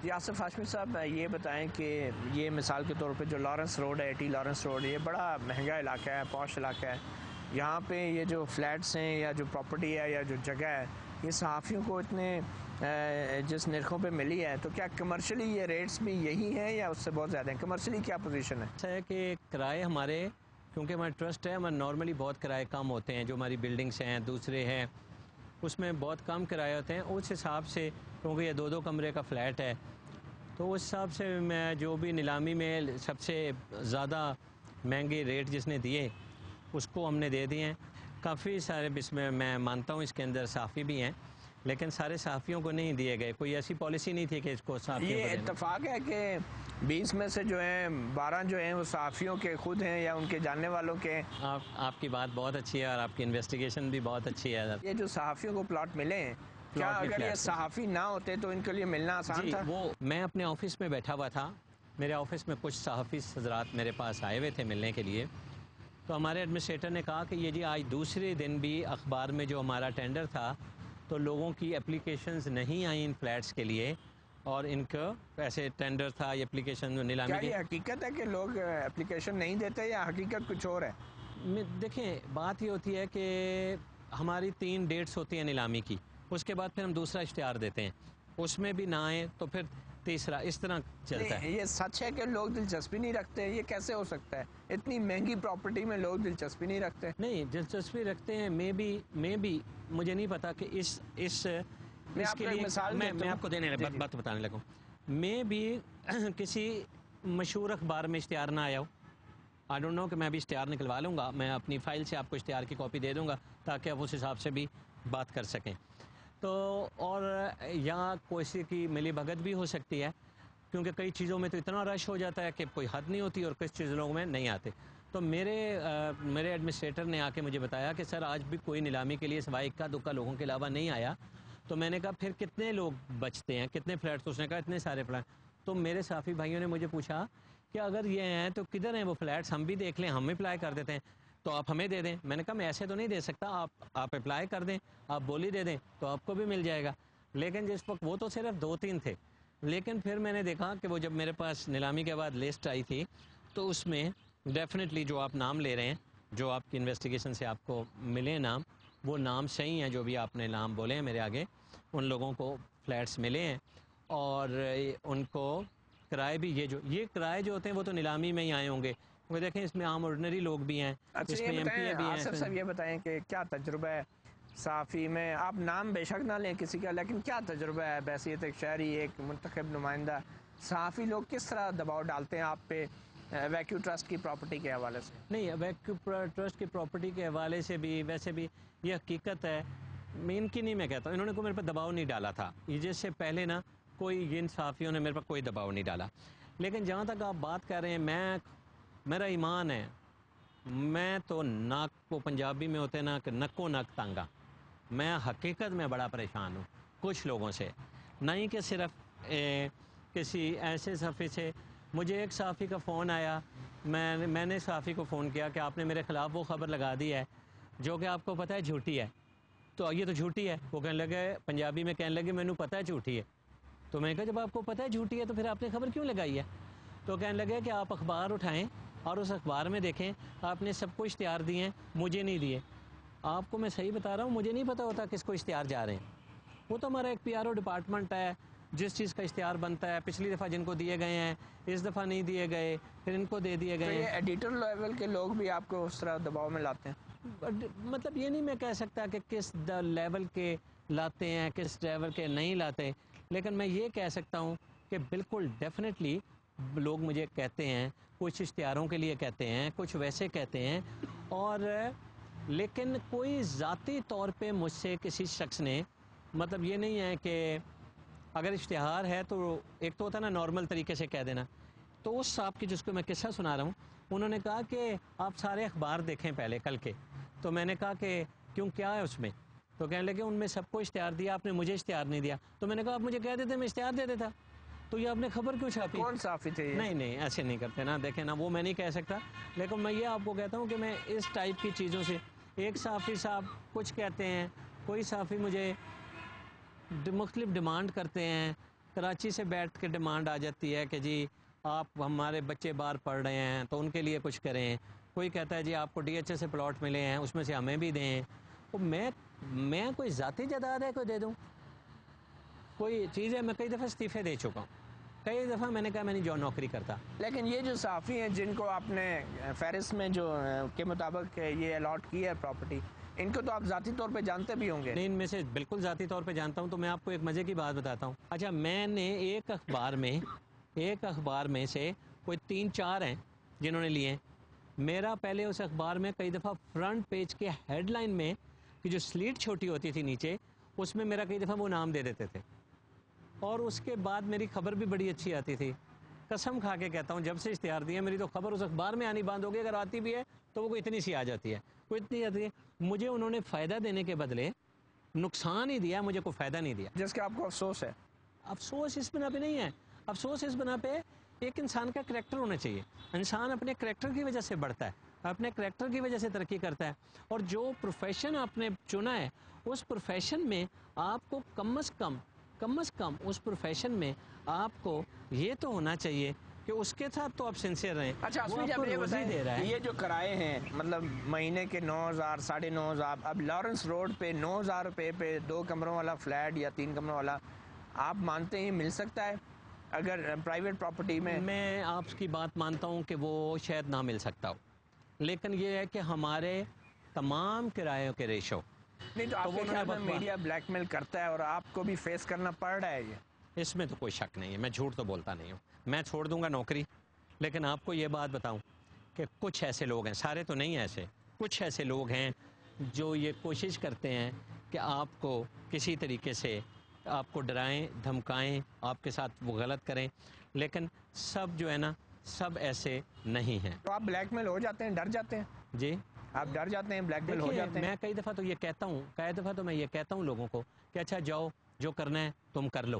جی آصف ہاشمی صاحب یہ بتائیں کہ یہ مثال کے طور پہ جو لارنس روڈ ہے ٹی لارنس روڈ، یہ بڑا مہنگا علاقہ ہے، پوش علاقہ ہے. یہاں پہ یہ جو فلیٹس ہیں یا جو پراپرٹی ہے یا جو جگہ ہے یہ صحافیوں کو اتنے جس نرخوں پہ ملی ہے، تو کیا کمرشلی یہ ریٹس بھی یہی ہیں یا اس سے بہت زیادہ ہیں؟ کمرشلی کیا پوزیشن ہے؟ ایسا ہے کہ کرائے ہمارے، کیونکہ ہمارا ٹرسٹ ہے، ہمارے نارملی بہت کرائے کم ہوتے ہیں. جو ہماری بلڈنگس ہیں دوسرے ہیں اس میں بہت کم کرائے ہوتے ہیں. اس حساب سے کیونکہ یہ 2 کمرے کا فلیٹ ہے تو اس حساب سے میں جو بھی نیلامی میں سب سے زیادہ مہنگے ریٹ جس نے دیے اس کو ہم نے دے دیے ہیں. کافی سارے اس میں مانتا ہوں اس کے اندر صحافی بھی ہیں لیکن سارے صحافیوں کو نہیں دیے گئے. کوئی ایسی پالیسی نہیں تھی کہ اس کو صحافیوں کو یہ اتفاق ہے کہ 20 میں سے جو ہیں 12 جو ہیں وہ صحافیوں کے خود ہیں یا ان کے جاننے والوں کے ہیں؟ آپ کی بات بہت اچھی ہے اور آپ کی انویسٹیگیشن بھی بہت اچھی ہے. یہ جو صحافیوں کو پلاٹ ملے ہیں، کیا اگر یہ صحافی نہ ہوتے تو ان کے لیے ملنا آسان تھا؟ وہ میں اپنے آفس میں بیٹھا ہوا تھا، میرے آفس میں کچھ صحافی حضرات میرے پاس آئے ہوئے تھے ملنے کے لیے. تو ہمارے ایڈمنسٹریٹر نے کہا کہ یہ جی آج دوسرے دن بھی اخبار میں جو ہمارا ٹینڈر تھا تو لوگوں کی اپلیکیشنز نہیں آئیں ان فلیٹس کے لیے، اور ان کا ایسے ٹینڈر تھا یہ اپلیکیشن نیلامی. کیا یہ حقیقت ہے کہ لوگ اپلیکیشن نہیں دیتے یا حقیقت کچھ اور ہے؟ دیکھیں بات یہ ہوتی ہے کہ ہماری 3 ڈیٹس ہوتی ہیں نیلامی کی، اس کے بعد پھر ہم دوسرا اشتہار دیتے ہیں، اس میں بھی نہ آئے تو پھر تیسرا، اس طرح چلتا ہے. یہ سچ ہے کہ لوگ دلچسپی نہیں رکھتے؟ یہ کیسے ہو سکتا ہے؟ اتنی مہنگی پراپرٹی میں لوگ دلچسپی نہیں رکھتے؟ نہیں دلچسپی رکھتے ہیں. میں بھی مجھے نہیں پتا کہ اس کے لیے میں آپ کو بات بتانے لگا ہوں. میں بھی کسی مشہور اخبار میں اشتہار نہ آیا ہوں. آئی ڈونٹ نو کہ میں بھی اشتہار نکلوا لوں گا، میں اپنی فائل سے آپ کو اشتہار کی کاپی دے دوں گا تاکہ آپ اس حساب سے بھی بات کر سکیں. تو اور یہاں کوئی کی ملی بھگت بھی ہو سکتی ہے کیونکہ کئی چیزوں میں تو اتنا رش ہو جاتا ہے کہ کوئی حد نہیں ہوتی اور کچھ چیزوں میں نہیں آتے. تو میرے ایڈمنسٹریٹر نے آ کے مجھے بتایا کہ سر آج بھی کوئی نیلامی کے لیے سوائے اکا دکا لوگوں کے علاوہ نہیں آیا. تو میں نے کہا پھر کتنے لوگ بچتے ہیں، کتنے فلیٹس؟ اس نے کہا اتنے سارے فلیٹ. تو میرے صحافی بھائیوں نے مجھے پوچھا کہ اگر یہ ہیں تو کدھر ہیں وہ فلیٹس، ہم بھی دیکھ لیں، ہم اپلائی کر دیتے ہیں تو آپ ہمیں دے دیں. میں نے کہا میں ایسے تو نہیں دے سکتا، آپ اپلائی کر دیں، آپ بولی دے دیں تو آپ کو بھی مل جائے گا. لیکن جس وقت وہ تو صرف 2-3 تھے، لیکن پھر میں نے دیکھا کہ وہ جب میرے پاس نیلامی کے بعد لسٹ آئی تھی تو اس میں ڈیفینیٹلی جو آپ نام لے رہے ہیں، جو آپ کی انویسٹیگیشن سے آپ کو ملے نام، وہ نام صحیح ہیں. جو بھی آپ نے نام بولے ہیں میرے آگے، ان لوگوں کو فلیٹس ملے ہیں اور ان کو کرائے بھی یہ کرائے جو ہوتے ہیں وہ تو نیلامی میں ہی آئے ہوں گے. وہ دیکھیں اس میں عام آرڈنری لوگ بھی ہیں، اچھا اس یہ میں ایم پی بھی ہیں. آصف صاحب یہ بتائیں کہ کیا تجربہ ہے صحافی میں؟ آپ نام بے شک نہ لیں کسی کا، لیکن کیا تجربہ ہے بحیثیت ایک شہری، ایک منتخب نمائندہ صحافی لوگ کس طرح دباؤ ڈالتے ہیں آپ پہ ویکیو ٹرسٹ کی پراپرٹی کے حوالے سے؟ نہیں، ویکیو ٹرسٹ کی پراپرٹی کے حوالے سے بھی ویسے بھی یہ حقیقت ہے. ان کی نہیں، میں کہتا ہوں انہوں نے کوئی میرے پہ دباؤ نہیں ڈالا تھا. جس سے پہلے نا کوئی ان صحافیوں نے میرے پہ کوئی دباؤ نہیں ڈالا. لیکن جہاں تک آپ بات کر رہے ہیں، میرا ایمان ہے، میں تو ناک کو پنجابی میں ہوتے نا کہ نکو نک تانگا. میں حقیقت میں بڑا پریشان ہوں کچھ لوگوں سے، نہیں کہ صرف کسی ایسے صحافی سے. مجھے ایک صحافی کا فون آیا، میں نے صحافی کو فون کیا کہ آپ نے میرے خلاف وہ خبر لگا دی ہے جو کہ آپ کو پتہ ہے جھوٹی ہے. تو یہ تو جھوٹی ہے. وہ کہنے لگے پنجابی میں، کہنے لگے مینوں پتہ ہے جھوٹی ہے. تو میں نے کہا جب آپ کو پتہ ہے جھوٹی ہے تو پھر آپ نے خبر کیوں لگائی ہے؟ تو کہنے لگے کہ آپ اخبار اٹھائیں اور اس اخبار میں دیکھیں آپ نے سب کو اشتہار دیے ہیں، مجھے نہیں دیے. آپ کو میں صحیح بتا رہا ہوں، مجھے نہیں پتا ہوتا کس کو اشتہار جا رہے ہیں. وہ تو ہمارا ایک پی آر او ڈپارٹمنٹ ہے، جس چیز کا اشتہار بنتا ہے پچھلی دفعہ جن کو دیے گئے ہیں، اس دفعہ نہیں دیے گئے، پھر ان کو دے دیے گئے ہیں. تو یہ ایڈیٹر لیول کے لوگ بھی آپ کو اس طرح دباؤ میں لاتے ہیں؟ مطلب یہ نہیں میں کہہ سکتا کہ کس لیول کے لاتے ہیں، کس لیول کے نہیں لاتے، لیکن میں یہ کہہ سکتا ہوں کہ بالکل ڈیفینیٹلی لوگ مجھے کہتے ہیں، کچھ اشتہاروں کے لیے کہتے ہیں، کچھ ویسے کہتے ہیں. اور لیکن کوئی ذاتی طور پہ مجھ سے کسی شخص نے، مطلب یہ نہیں ہے کہ اگر اشتہار ہے تو ایک تو ہوتا ہے نا نارمل طریقے سے کہہ دینا. تو اس صاحب کی جس کو میں قصہ سنا رہا ہوں، انہوں نے کہا کہ آپ سارے اخبار دیکھیں پہلے کل کے. تو میں نے کہا کہ کیوں، کیا ہے اس میں؟ تو کہنے لگے ان میں سب کو اشتہار دیا، آپ نے مجھے اشتہار نہیں دیا. تو میں نے کہا آپ مجھے کہہ دیتے میں اشتہار دے دیتا، تو یہ آپ نے خبر کیوں چھاپی؟ کون صحافی تھے یہ؟ نہیں ایسے نہیں کرتے نا، دیکھیں نا وہ میں نہیں کہہ سکتا، لیکن میں یہ آپ کو کہتا ہوں کہ میں اس ٹائپ کی چیزوں سے، ایک صحافی صاحب کچھ کہتے ہیں، کوئی صحافی مجھے مختلف ڈیمانڈ کرتے ہیں کراچی سے بیٹھ کے ڈیمانڈ آ جاتی ہے کہ جی آپ ہمارے بچے باہر پڑھ رہے ہیں تو ان کے لیے کچھ کریں. کوئی کہتا ہے جی آپ کو ڈی ایچ اے سے پلاٹ ملے ہیں اس میں سے ہمیں بھی دیں. تو میں کوئی ذاتی جائیداد ہے کوئی دے دوں؟ کوئی چیز ہے. میں کئی دفعہ استعفے دے چکا ہوں, کئی دفعہ میں نے کہا میں نہیں جو نوکری کرتا. لیکن یہ جو صحافی ہیں جن کو آپ نے فہرست میں جو کے مطابق یہ الاٹ کی ہے پراپرٹی, ان کو تو آپ ذاتی طور پہ جانتے بھی ہوں گے. نہیں, ان میں سے بالکل ذاتی طور پہ جانتا ہوں. تو میں آپ کو ایک مزے کی بات بتاتا ہوں. اچھا, میں نے ایک اخبار میں سے کوئی 3-4 ہیں جنہوں نے لیے. میرا پہلے اس اخبار میں کئی دفعہ فرنٹ پیج کے ہیڈ لائن میں کہ جو سلیٹ چھوٹی ہوتی تھی نیچے, اس میں میرا کئی دفعہ وہ نام دے دیتے تھے, اور اس کے بعد میری خبر بھی بڑی اچھی آتی تھی. قسم کھا کے کہتا ہوں, جب سے اشتہار دیا میری تو خبر اس اخبار میں آنی بند ہو گئی. اگر آتی بھی ہے تو وہ کوئی اتنی سی آ جاتی ہے, کوئی اتنی آتی ہے. مجھے انہوں نے فائدہ دینے کے بدلے نقصان ہی دیا, مجھے کوئی فائدہ نہیں دیا. جس کا آپ کو افسوس ہے؟ افسوس اس بنا پہ نہیں ہے. افسوس اس بنا پہ ایک انسان کا کریکٹر ہونا چاہیے. انسان اپنے کریکٹر کی وجہ سے بڑھتا ہے, اپنے کریکٹر کی وجہ سے ترقی کرتا ہے. اور جو پروفیشن آپ نے چنا ہے اس پروفیشن میں آپ کو کم از کم اس پروفیشن میں آپ کو یہ تو ہونا چاہیے کہ اس کے ساتھ تو آپ سنسیئر رہیں. اچھا, اس میں جب یہ بتائیں یہ جو کرائے ہیں مطلب مہینے کے 9,000 9,500, اب لارنس روڈ پہ 9,000 روپے پہ 2 کمروں والا فلیٹ یا 3 کمروں والا آپ مانتے ہیں مل سکتا ہے اگر پرائیویٹ پراپرٹی میں؟ میں آپ کی بات مانتا ہوں کہ وہ شاید نہ مل سکتا ہو, لیکن یہ ہے کہ ہمارے تمام کرایوں کے ریشو. نہیں تو آپ کے خیال میں میڈیا بلیک میل کرتا ہے اور آپ کو بھی فیس کرنا پڑ رہا ہے یہ؟ اس میں تو کوئی شک نہیں ہے. میں جھوٹ تو بولتا نہیں ہوں. میں چھوڑ دوں گا نوکری, لیکن آپ کو یہ بات بتاؤں کہ کچھ ایسے لوگ ہیں, سارے تو نہیں ایسے, کچھ ایسے لوگ ہیں جو یہ کوشش کرتے ہیں کہ آپ کو کسی طریقے سے آپ کو ڈرائیں دھمکائیں, آپ کے ساتھ وہ غلط کریں, لیکن سب جو ہے نا سب ایسے نہیں ہیں. تو آپ بلیک میل ہو جاتے ہیں, ڈر جاتے ہیں؟ جی, آپ ڈر جاتے ہیں, بلیک میل ہو جاتے ہیں؟ میں کئی دفعہ تو میں یہ کہتا ہوں لوگوں کو کہ اچھا جاؤ, جو کرنا ہے تم کر لو.